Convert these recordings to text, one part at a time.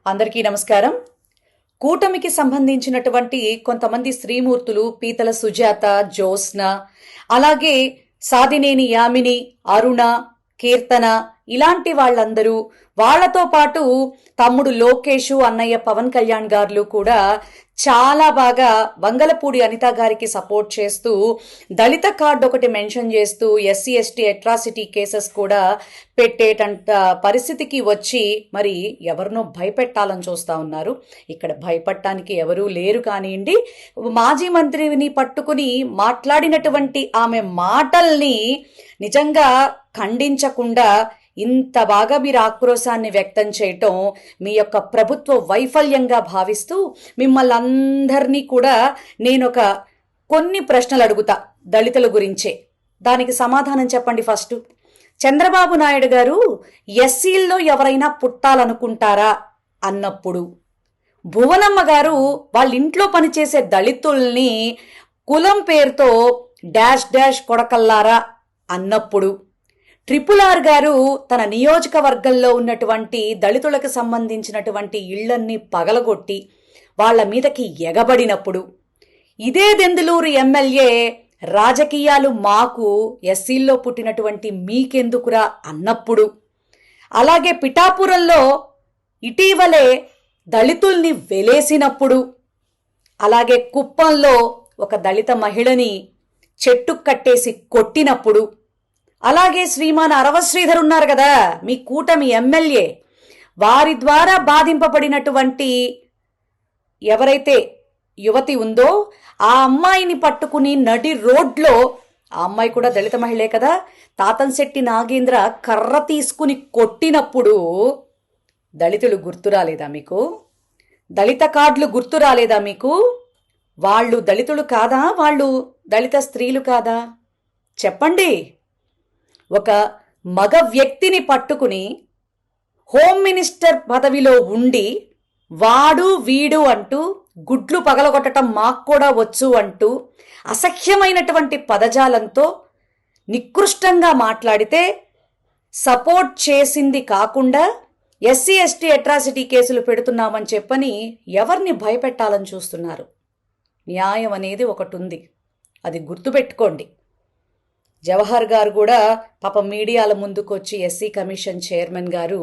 అందరికీ నమస్కారం. కూటమికి సంబంధించినటువంటి కొంతమంది స్త్రీమూర్తులు పీతల సుజాత, జ్యోత్స్న, అలాగే సాదినేని యామిని, అరుణ, కీర్తన ఇలాంటి వాళ్ళందరూ, వాళ్లతో పాటు తమ్ముడు లోకేష్, అన్నయ్య పవన్ కళ్యాణ్ గారు కూడా చాలా బాగా వంగలపూడి అనిత గారికి సపోర్ట్ చేస్తూ దళిత కార్డు ఒకటి మెన్షన్ చేస్తూ ఎస్సీ ఎస్టీ అట్రాసిటీ కేసెస్ కూడా పెట్టేటంత పరిస్థితికి వచ్చి మరి ఎవరినో భయపెట్టాలని చూస్తూ ఉన్నారు. ఇక్కడ భయపడటానికి ఎవరూ లేరు కానివ్వండి. మాజీ మంత్రిని పట్టుకుని మాట్లాడినటువంటి ఆమె మాటల్ని నిజంగా ఖండించకుండా ఇంత బాగా మీరు ఆక్రోశాన్ని వ్యక్తం చేయటం మీ యొక్క ప్రభుత్వ వైఫల్యంగా భావిస్తూ మిమ్మల్ని అందరినీ కూడా నేను కొన్ని ప్రశ్నలు అడుగుతా దళితుల గురించే. దానికి సమాధానం చెప్పండి. ఫస్ట్, చంద్రబాబు నాయుడు గారు ఎస్సీల్లో ఎవరైనా పుట్టాలనుకుంటారా అన్నప్పుడు, భువనమ్మ గారు వాళ్ళ ఇంట్లో పనిచేసే దళితుల్ని కులం పేరుతో డాష్ డాష్ కొడకల్లారా అన్నప్పుడు, RRR గారు తన నియోజకవర్గంలో ఉన్నటువంటి దళితులకు సంబంధించినటువంటి ఇళ్లన్నీ పగలగొట్టి వాళ్ల మీదకి ఎగబడినప్పుడు, ఇదే దెందులూరు ఎమ్మెల్యే రాజకీయాలు మాకు ఎస్సీల్లో పుట్టినటువంటి మీకెందుకురా అన్నప్పుడు, అలాగే పిఠాపురంలో ఇటీవలే దళితుల్ని వెలేసినప్పుడు, అలాగే కుప్పంలో ఒక దళిత మహిళని చెట్టు కట్టేసి కొట్టినప్పుడు, అలాగే శ్రీమాన్ అరవ శ్రీధర్ ఉన్నారు కదా మీ కూటమి ఎమ్మెల్యే, వారి ద్వారా బాధింపబడినటువంటి ఎవరైతే యువతి ఉందో ఆ అమ్మాయిని పట్టుకుని నడి రోడ్లో, ఆ అమ్మాయి కూడా దళిత మహిళే కదా, తాతంశెట్టి నాగేంద్ర కర్ర తీసుకుని కొట్టినప్పుడు దళితులు గుర్తు రాలేదా మీకు? దళిత కార్డులు గుర్తు రాలేదా మీకు? వాళ్ళు దళితులు కాదా? వాళ్ళు దళిత స్త్రీలు కాదా? చెప్పండి. ఒక మగ వ్యక్తిని పట్టుకుని హోమ్ మినిస్టర్ పదవిలో ఉండి వాడు వీడు అంటూ గుడ్లు పగలగొట్టడం మాకు కూడా వచ్చు అంటూ అసహ్యమైనటువంటి పదజాలంతో నికృష్టంగా మాట్లాడితే సపోర్ట్ చేసింది కాకుండా ఎస్సీ ఎస్టీ అట్రాసిటీ కేసులు పెడుతున్నామని చెప్పని ఎవరిని భయపెట్టాలని చూస్తున్నారు? న్యాయం అనేది ఒకటి ఉంది, అది గుర్తుపెట్టుకోండి. జవహర్ గారు కూడా పాపం మీడియాల ముందుకు వచ్చి ఎస్సీ కమిషన్ చైర్మన్ గారు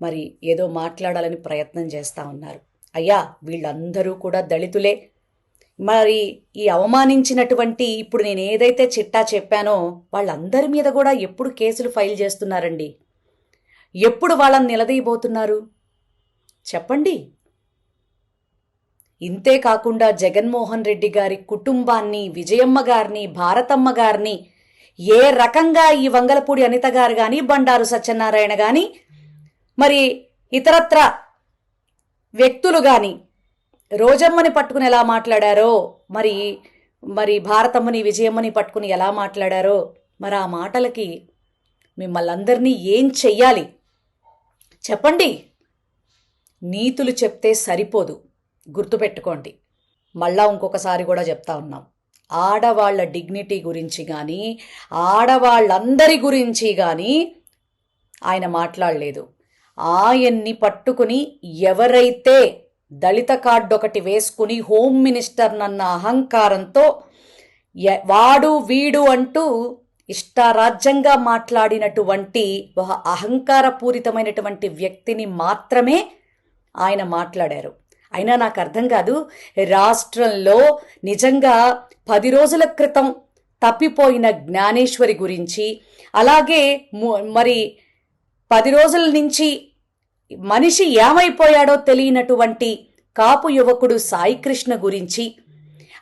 మరి ఏదో మాట్లాడాలని ప్రయత్నం చేస్తూ ఉన్నారు. అయ్యా, వీళ్ళందరూ కూడా దళితులే. మరి ఈ అవమానించినటువంటి ఇప్పుడు నేను ఏదైతే చిట్టా చెప్పానో వాళ్ళందరి మీద కూడా ఎప్పుడు కేసులు ఫైల్ చేస్తున్నారండి? ఎప్పుడు వాళ్ళని నిలదీయబోతున్నారు చెప్పండి. ఇంతే కాకుండా జగన్మోహన్ రెడ్డి గారి కుటుంబాన్ని, విజయమ్మ గారిని, భారతమ్మ గారిని ఏ రకంగా ఈ వంగలపూడి అనిత గారు కానీ, బండారు సత్యనారాయణ కానీ, మరి ఇతరత్ర వ్యక్తులు కానీ రోజమ్మని పట్టుకుని ఎలా మాట్లాడారో, మరి భారతమ్మని, విజయమ్మని పట్టుకుని ఎలా మాట్లాడారో, మరి ఆ మాటలకి మిమ్మల్ని అందరినీ ఏం చెయ్యాలి చెప్పండి. నీతులు చెప్తే సరిపోదు, గుర్తుపెట్టుకోండి. మళ్ళా ఇంకొకసారి కూడా చెప్తా ఉన్నాం, ఆడవాళ్ల డిగ్నిటీ గురించి కానీ, ఆడవాళ్ళందరి గురించి కానీ ఆయన మాట్లాడలేదు. ఆయన్ని పట్టుకుని ఎవరైతే దళిత కార్డు ఒకటి వేసుకుని హోమ్ మినిస్టర్ నన్న అహంకారంతో వాడు వీడు అంటూ ఇష్టారాజ్యంగా మాట్లాడినటువంటి ఒక అహంకారపూరితమైనటువంటి వ్యక్తిని మాత్రమే ఆయన మాట్లాడారు. అయినా నాకు అర్థం కాదు, రాష్ట్రంలో నిజంగా 10 రోజుల క్రితం తప్పిపోయిన జ్ఞానేశ్వరి గురించి, అలాగే మరి 10 రోజుల నుంచి మనిషి ఏమైపోయాడో తెలియనటువంటి కాపు యువకుడు సాయికృష్ణ గురించి,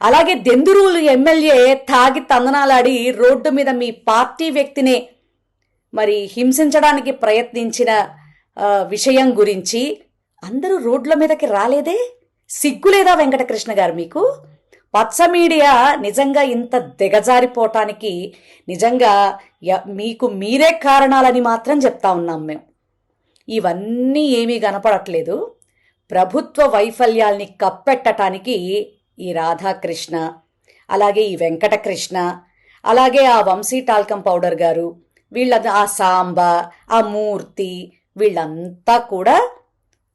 అలాగే దెందులూరు ఎమ్మెల్యే తాగి తందనాలాడి రోడ్డు మీద మీ పార్టీ వ్యక్తినే మరి హింసించడానికి ప్రయత్నించిన విషయం గురించి అందరూ రోడ్ల మీదకి రాలేదే? సిగ్గులేదా వెంకటకృష్ణ గారు మీకు? పచ్చ మీడియా నిజంగా ఇంత దిగజారిపోవటానికి నిజంగా మీకు మీరే కారణాలని మాత్రం చెప్తా ఉన్నాం మేము. ఇవన్నీ ఏమీ కనపడట్లేదు. ప్రభుత్వ వైఫల్యాల్ని కప్పెట్టడానికి ఈ రాధాకృష్ణ, అలాగే ఈ వెంకటకృష్ణ, అలాగే ఆ వంశీ టాల్కం పౌడర్ గారు, ఆ సాంబ, ఆ మూర్తి, వీళ్ళంతా కూడా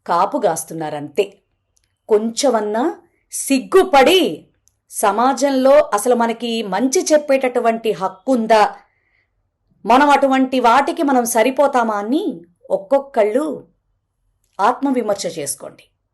కాపుగాస్తున్నారంతే. కొంచెమన్నా సిగ్గుపడి సమాజంలో అసలు మనకి మంచి చెప్పేటటువంటి హక్కుందా, మనం అటువంటి వాటికి మనం సరిపోతామా అని ఒక్కొక్కళ్ళు ఆత్మవిమర్శ చేసుకోండి.